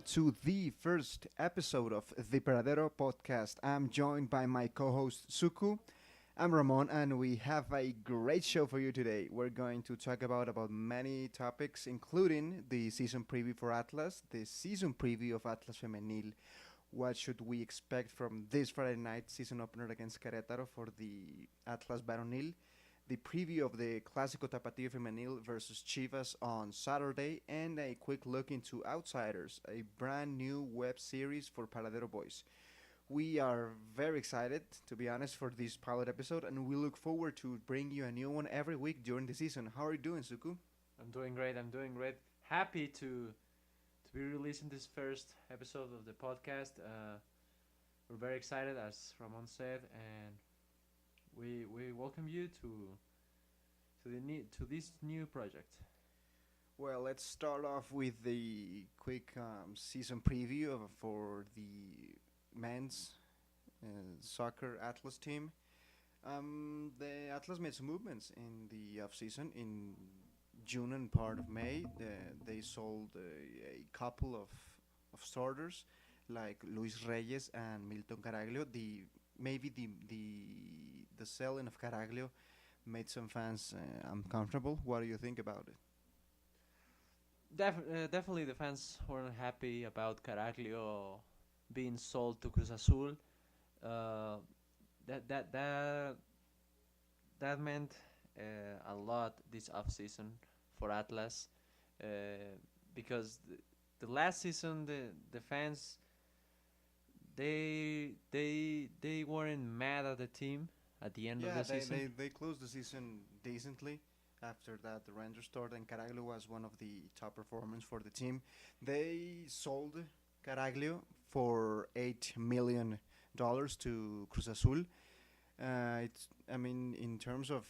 to the first episode of the Paradero Podcast. I'm joined by my co host Suku. I'm Ramon, and we have a great show for you today. We're going to talk about many topics, including the season preview for Atlas, the season preview of Atlas Femenil. What should we expect from this Friday night season opener against Querétaro for the Atlas Varonil? The preview of the Clásico Tapatío Femenil versus Chivas on Saturday, and a quick look into Outsiders, a brand new web series for Paradero Boys. We are very excited, to be honest, for this pilot episode, and we look forward to bring you a new one every week during the season. How are you doing, Suku? I'm doing great. Happy to be releasing this first episode of the podcast. We're very excited, as Ramon said, and we welcome you to this new project. Well, let's start off with the quick season preview for the men's soccer Atlas team. The Atlas made some movements in the off season. In June and part of May, they sold a couple of starters like Luis Reyes and Milton Caraglio. The selling of Caraglio made some fans uncomfortable. What do you think about it? Definitely, the fans weren't happy about Caraglio being sold to Cruz Azul. Uh, that that that that meant a lot this off season for Atlas, uh, because the last season the fans they weren't mad at the team at the end of the season. They closed the season decently. After that, the Rangers started, and Caraglio was one of the top performers for the team. They sold Caraglio for $8 million to Cruz Azul. In terms of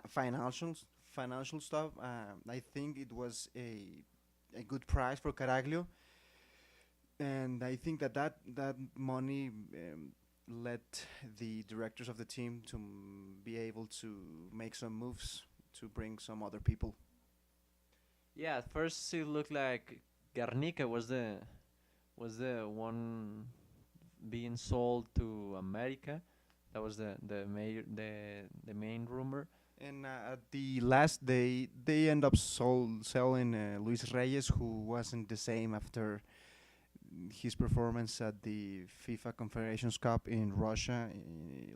financial stuff, I think it was a good price for Caraglio, and I think that money let the directors of the team to be able to make some moves to bring some other people. Yeah, at first it looked like Garnica was the one being sold to America. That was the main rumor. And at the last day, they end up selling Luis Reyes, who wasn't the same after his performance at the FIFA Confederations Cup in Russia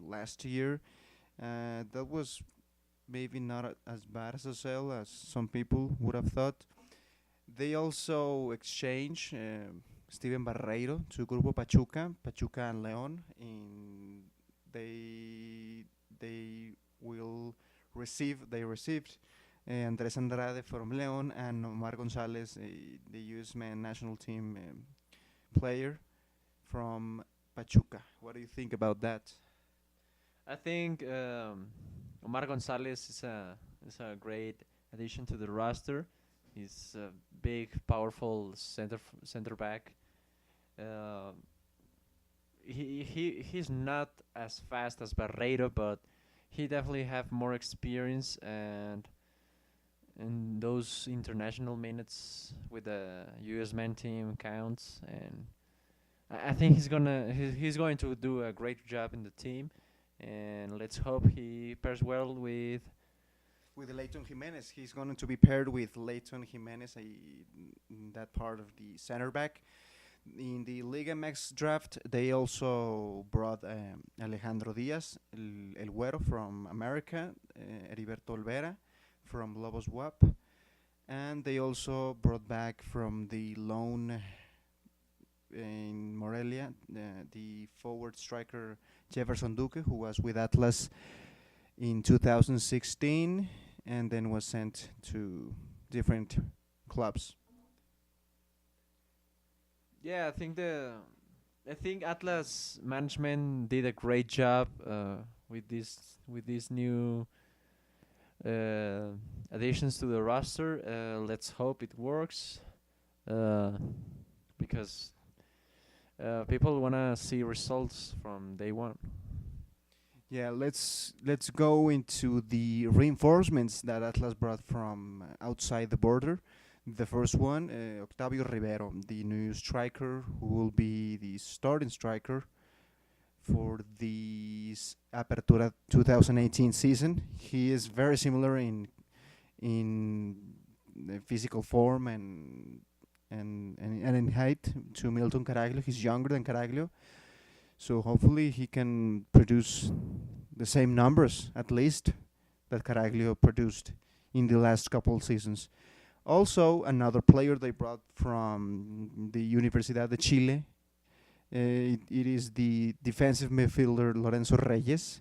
last year. That was maybe not as bad as a sale as some people would have thought. They also exchanged Steven Barreiro to Grupo Pachuca and León. They received Andrés Andrade from León and Omar González, the U.S. men national team player from Pachuca. What do you think about that? I think Omar González is a great addition to the roster. He's a big, powerful center back. He's not as fast as Barreiro, but he definitely have more experience and those international minutes with the U.S. men team counts, and I think he's going to do a great job in the team, and let's hope he pairs well with Leighton Jimenez. He's going to be paired with Leighton Jimenez in that part of the center back. In the Liga MX draft, they also brought Alejandro Diaz, El Güero from America, Heriberto Olvera from Lobos WAP, and they also brought back from the loan in Morelia the forward striker Jefferson Duque, who was with Atlas in 2016 and then was sent to different clubs. Yeah, I think Atlas management did a great job with these new additions to the roster. Let's hope it works, because people wanna see results from day one. Yeah, let's go into the reinforcements that Atlas brought from outside the border. The first one, Octavio Rivero, the new striker who will be the starting striker for the Apertura 2018 season. He is very similar in the physical form and in height to Milton Caraglio. He's younger than Caraglio, so hopefully he can produce the same numbers at least that Caraglio produced in the last couple seasons. Also, another player they brought from the Universidad de Chile. It is the defensive midfielder Lorenzo Reyes,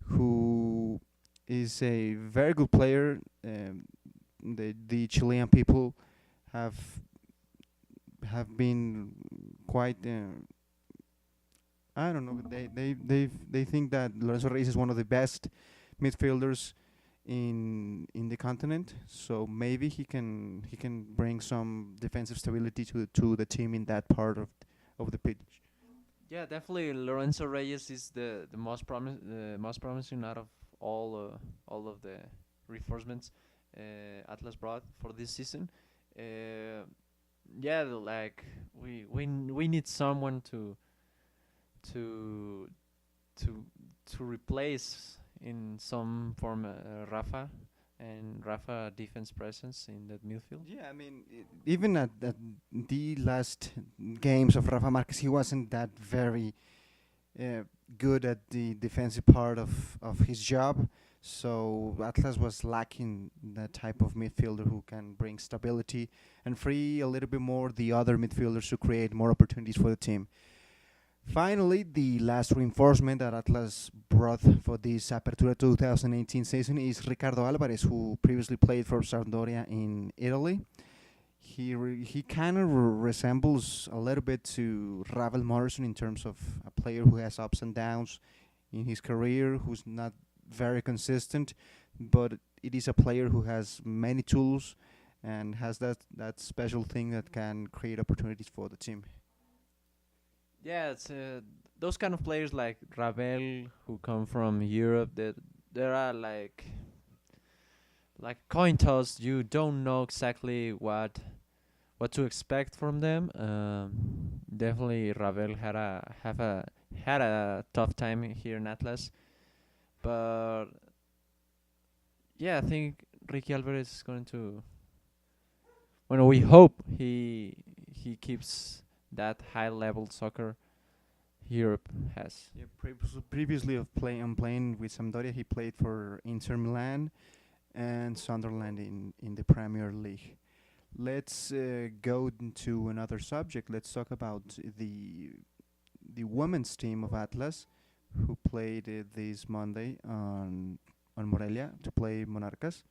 who is a very good player. The Chilean people have been quite. I don't know. They think that Lorenzo Reyes is one of the best midfielders in the continent. So maybe he can bring some defensive stability to the team in that part of the pitch. Yeah, definitely. Lorenzo Reyes is the most promising out of all of the reinforcements Atlas brought for this season. Yeah, like we need someone to to to replace in some form Rafa defense presence in that midfield. Yeah, I mean, even at the last games of Rafa Marquez, he wasn't that very uh, good at the defensive part of his job. So Atlas was lacking that type of midfielder who can bring stability and free a little bit more the other midfielders to create more opportunities for the team. Finally, the last reinforcement that Atlas brought for this Apertura 2018 season is Ricardo Alvarez, who previously played for Sampdoria in Italy. He kind of resembles a little bit to Ravel Morrison in terms of a player who has ups and downs in his career, who's not very consistent, but it is a player who has many tools and has that special thing that can create opportunities for the team. Yeah, it's those kind of players like Ravel who come from Europe. That there are like coin toss. You don't know exactly what to expect from them. Definitely Ravel had a tough time here in Atlas, but yeah, I think Ricky Alvarez is going to. Well, we hope he keeps that high level soccer Europe has. Yeah, previously of playing with Sampdoria, he played for Inter Milan and Sunderland in the Premier League. Let's go into another subject. Let's talk about the women's team of Atlas, who played this Monday on Morelia to play Monarcas.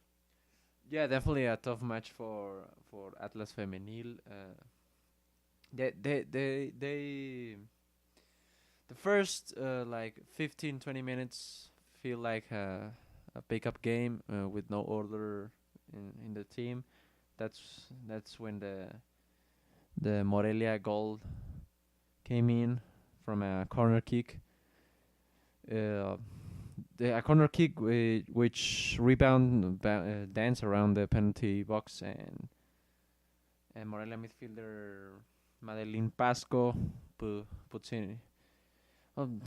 Yeah, definitely a tough match for Atlas Femenil. They the first like 15-20 minutes feel like a pickup game with no order in the team. That's when the Morelia goal came in from a corner kick. A corner kick which rebound dance around the penalty box, and Morelia midfielder Madeline Pasco puts in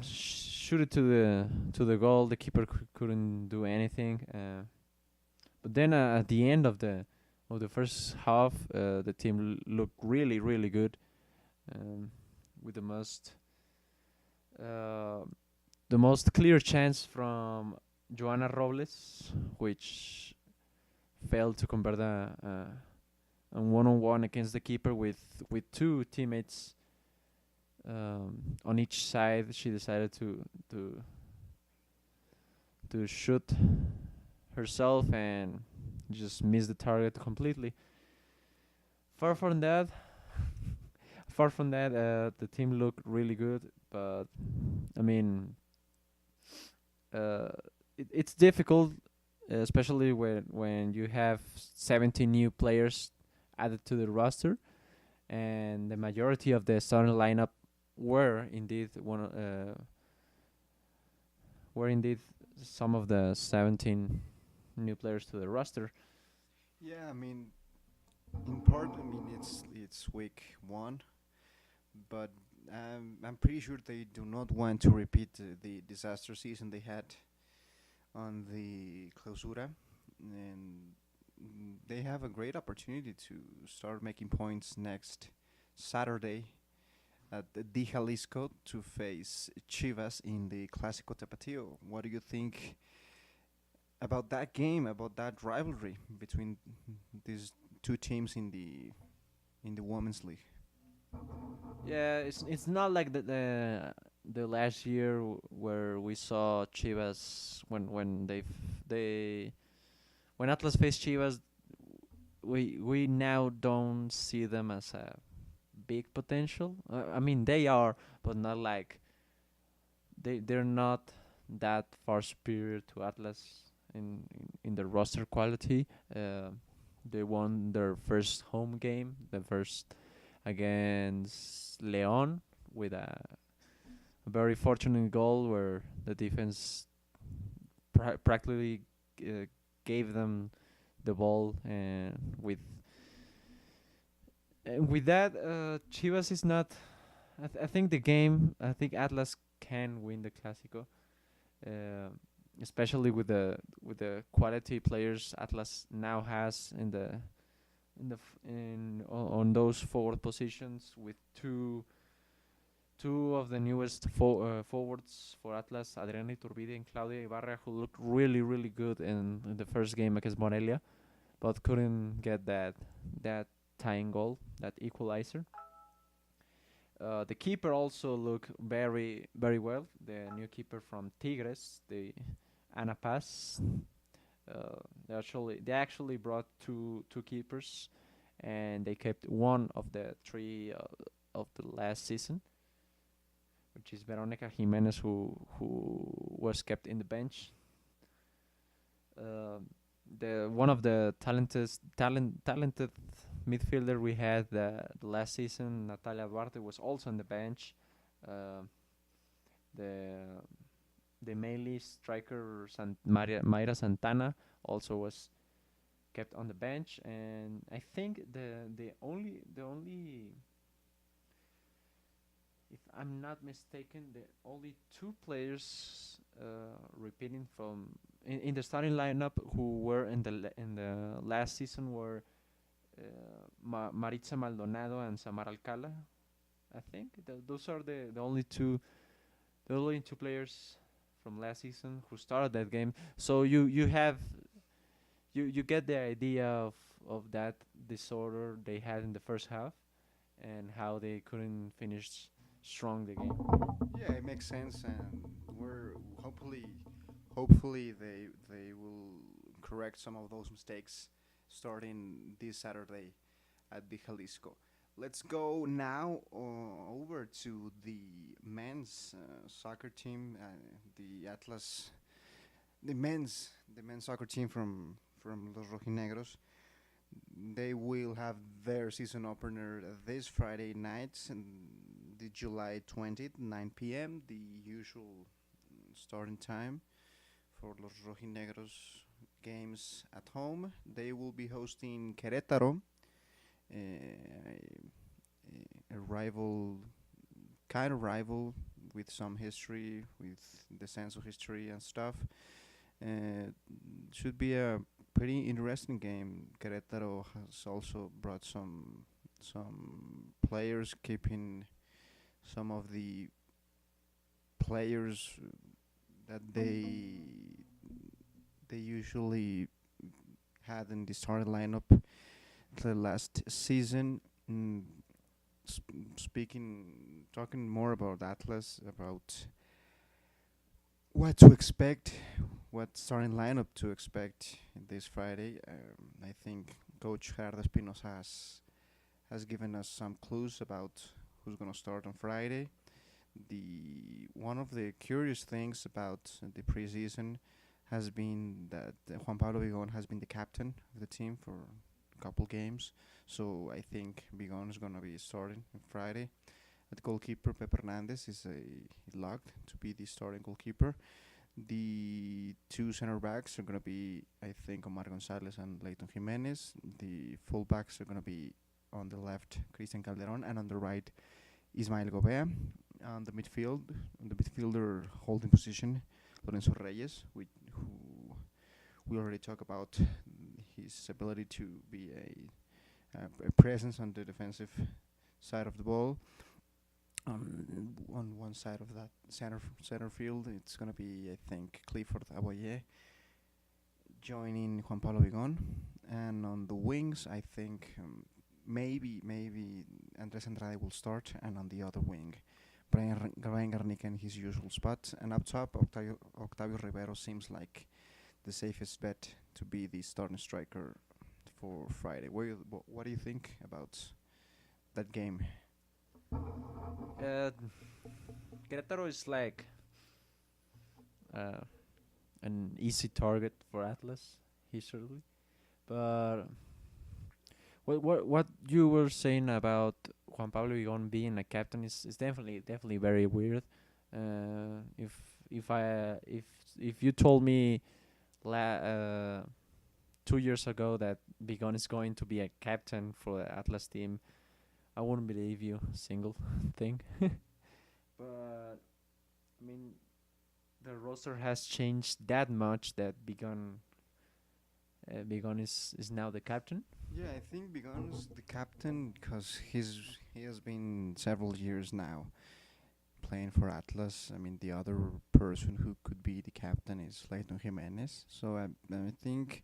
shoot it to the goal. The keeper couldn't do anything. But then at the end of the first half, the team looked really good, with the most clear chance from Joana Robles, which failed to convert a one-on-one against the keeper with two teammates on each side. She decided to shoot herself and just missed the target completely. Far from that, the team looked really good, but I mean, it's difficult, especially when you have 17 new players added to the roster, and the majority of the starting lineup were indeed some of the 17 new players to the roster. Yeah, I mean, In part, I mean, it's week one, but I'm pretty sure they do not want to repeat the disaster season they had on the clausura, and they have a great opportunity to start making points next Saturday at the Jalisco to face Chivas in the Clásico Tapatio. What do you think about that game, about that rivalry between these two teams in the women's league? Yeah, it's not like the last year where we saw Chivas when they when Atlas faced Chivas. We now don't see them as a big potential. I mean, they are, but not like they're not that far superior to Atlas in the roster quality. They won their first home game, the first against Leon, with a very fortunate goal where the defense practically uh, gave them the ball, and with that, Chivas is not. I think the game. I think Atlas can win the Clásico, uh, especially with the quality players Atlas now has on those forward positions, with two of the newest forwards for Atlas, Adriana Iturbide and Claudia Ibarra, who looked really good in the first game against Morelia, but couldn't get that tying goal, that equalizer. The keeper also looked very well. The new keeper from Tigres, the Ana Paz. They actually brought two keepers, and they kept one of the three of the last season, which is Veronica Jimenez, who was kept in the bench. Uh, the one of the talented midfielder we had the last season, Natalia Duarte, was also on the bench. Uh, the the Melee striker Mayra Santana also was kept on the bench, and I think the only, if I'm not mistaken, the only two players repeating from in the starting lineup who were in the last season were Maritza Maldonado and Samar Alcala. I think those are the only two players from last season who started that game. So you get the idea of that disorder they had in the first half, and how they couldn't finish strong the game. Yeah, it makes sense, and we're hopefully they will correct some of those mistakes starting this Saturday at the Jalisco. Let's go now over to the men's soccer team, the Atlas, the men's soccer team from Los Rojinegros. They will have their season opener this Friday night, the July 20th, 9 p.m., the usual starting time for Los Rojinegros games at home. They will be hosting Querétaro, a rival, kind of rival with some history, with the sense of history and stuff. Uh, should be a pretty interesting game. Querétaro has also brought some players, keeping some of the players that they usually had in the starting lineup the last season. Mm, talking more about Atlas, about what to expect, what starting lineup to expect this Friday. I think Coach Gerardo Espinosa has given us some clues about who's gonna start on Friday. The one of the curious things about the preseason has been that Juan Pablo Vigon has been the captain of the team for a couple games, so I think Vigon is gonna be starting on Friday. At goalkeeper, Pepe Hernandez is a locked to be the starting goalkeeper. The two center backs are going to be, I think, Omar Gonzalez and Leighton Jimenez. The full backs are going to be on the left, Cristian Calderon, and on the right, Ismael Gobea. On the midfield, on the midfielder holding position, Lorenzo Reyes, who we already talked about his ability to be a presence on the defensive side of the ball. On one side of that center field, it's gonna be, I think, Clifford Aboye joining Juan Pablo Vigon, and on the wings, I think maybe Andres Andrade will start, and on the other wing, Brian Garnica in his usual spot, and up top, Octavio Rivero seems like the safest bet to be the starting striker for Friday. What do you think about that game? Uh, Querétaro is like uh, an easy target for Atlas, certainly. But what you were saying about Juan Pablo Vigon being a captain is definitely very weird. If you told me 2 years ago that Vigon is going to be a captain for the Atlas team, I wouldn't believe you a single thing. But I mean, the roster has changed that much that Bigon is now the captain. Yeah, I think Bigon's the captain because he has been several years now playing for Atlas. I mean, the other person who could be the captain is Leighton Jimenez. So I think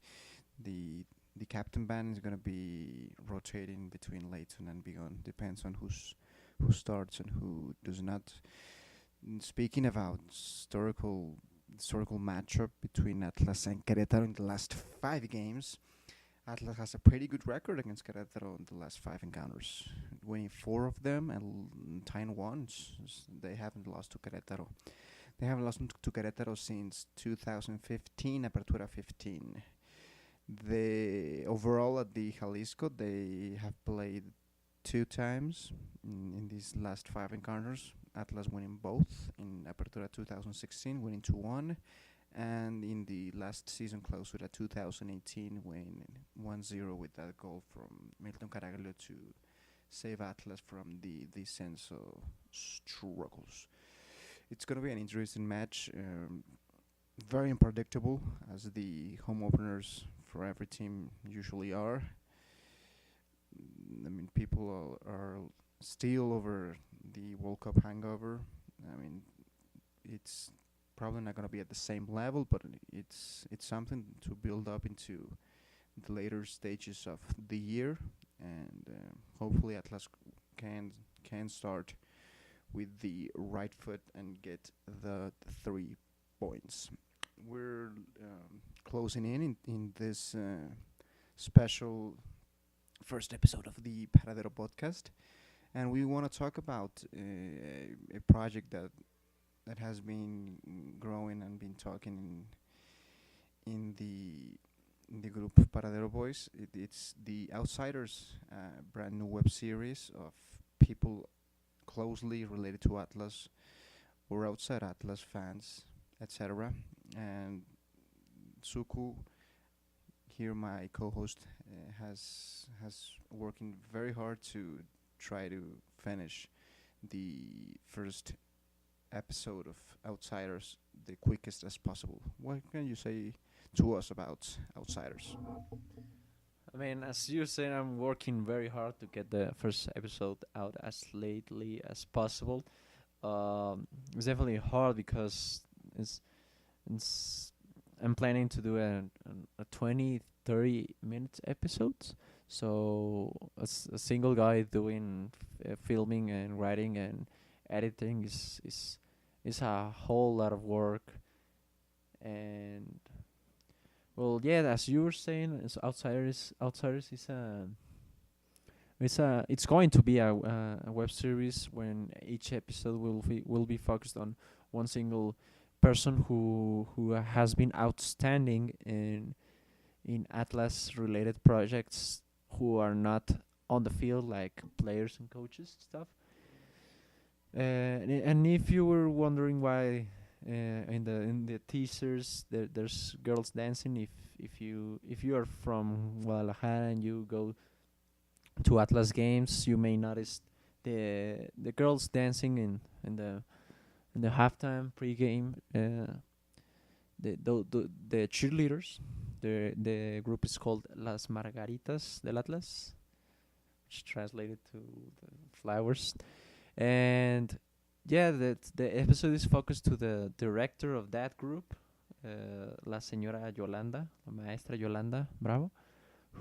the captain band is gonna be rotating between Leighton and Bigon. Depends on who starts and who does not. Speaking about historical matchup between Atlas and Querétaro in the last 5 games, Atlas has a pretty good record against Querétaro in the last 5 encounters, winning 4 of them and tying 1. They haven't lost to Querétaro. They haven't lost to Querétaro since 2015, Apertura 15. The overall at the Jalisco, they have played 2 times in these last 5 encounters. Atlas winning both in Apertura 2016, winning 2-1, and in the last season Clausura 2018, winning 1-0 with that goal from Milton Caraglio to save Atlas from the descenso struggles. It's going to be an interesting match, very unpredictable, as the home openers for every team usually are. I mean, people are still over the World Cup hangover. I mean, it's probably not going to be at the same level, but it's something to build up into the later stages of the year, and hopefully Atlas can start with the right foot and get the 3 points. We're closing in this special first episode of the Paradero Podcast, and we want to talk about a project that has been growing and been talking in the group Paradero Boys. It's the Outsiders, brand new web series of people closely related to Atlas or outside Atlas, fans, etc. And Suku here, my co-host, has working very hard to try to finish the first episode of Outsiders the quickest as possible. What can you say to us about Outsiders? I mean, as you said, I'm working very hard to get the first episode out as lately as possible. It's definitely hard because it's I'm planning to do a 20-30 minute episodes. So as a single guy doing filming and writing and editing is a whole lot of work. And well, yeah, as you were saying, Outsiders it's going to be a web series when each episode will be focused on one single person who has been outstanding in Atlas related projects, who are not on the field, like players and coaches stuff. And if you were wondering why in the teasers, there's girls dancing. If you are from Guadalajara and you go to Atlas games, you may notice the girls dancing in the halftime pregame. The cheerleaders. The group is called Las Margaritas del Atlas, which translated to the flowers. And yeah, the episode is focused to the director of that group, La Señora Yolanda, la Maestra Yolanda Bravo,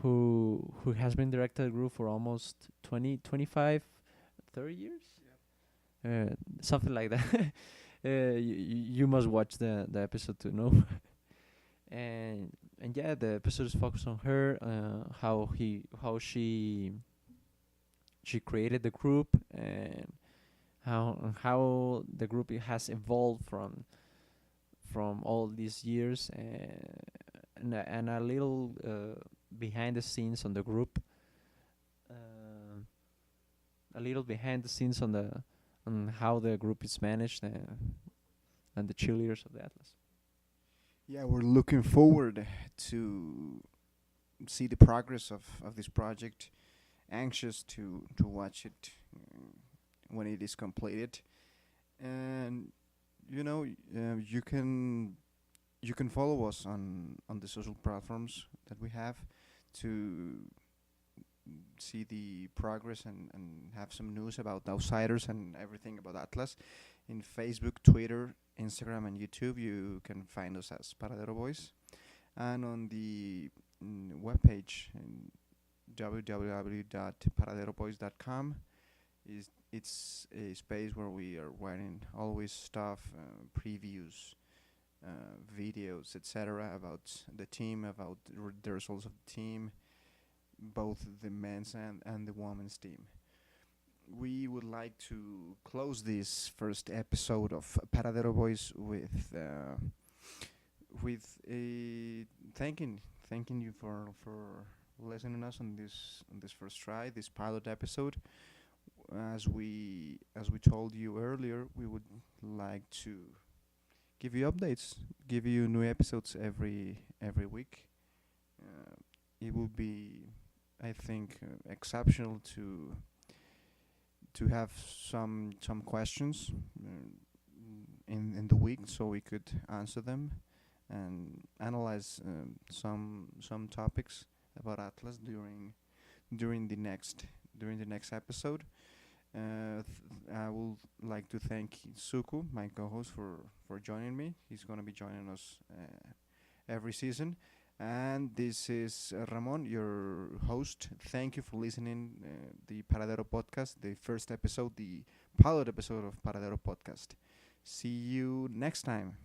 who has been director of the group for almost 20, 25, 30 years, something like that. You must watch the episode to know. And yeah, the episode is focused on her, how she created the group, and how the group has evolved from all these years, and a little behind the scenes on the group, a little behind the scenes on how the group is managed, and the cheerleaders of the Atlas. Yeah, we're looking forward to see the progress of this project. Anxious to watch it when it is completed, and you can follow us on the social platforms that we have to see the progress and have some news about Outsiders and everything about Atlas. In Facebook, Twitter, Instagram, and YouTube, you can find us as Paradero Boys, and on the webpage www.paraderoboys.com it's a space where we are writing always stuff, previews, videos, etc. about the team, about the results of the team, both the men's and the women's team. We would like to close this first episode of Paradero Boys with a thanking you for listening us on this first try, this pilot episode. As we told you earlier, we would like to give you updates, give you new episodes every week. It will be, I think, exceptional to have some questions in the week, so we could answer them and analyze some topics about Atlas during the next episode. I would like to thank Suku, my co-host, for joining me. He's going to be joining us every season. And this is Ramon, your host. Thank you for listening the Paradero Podcast, the first episode, the pilot episode of Paradero Podcast. See you next time.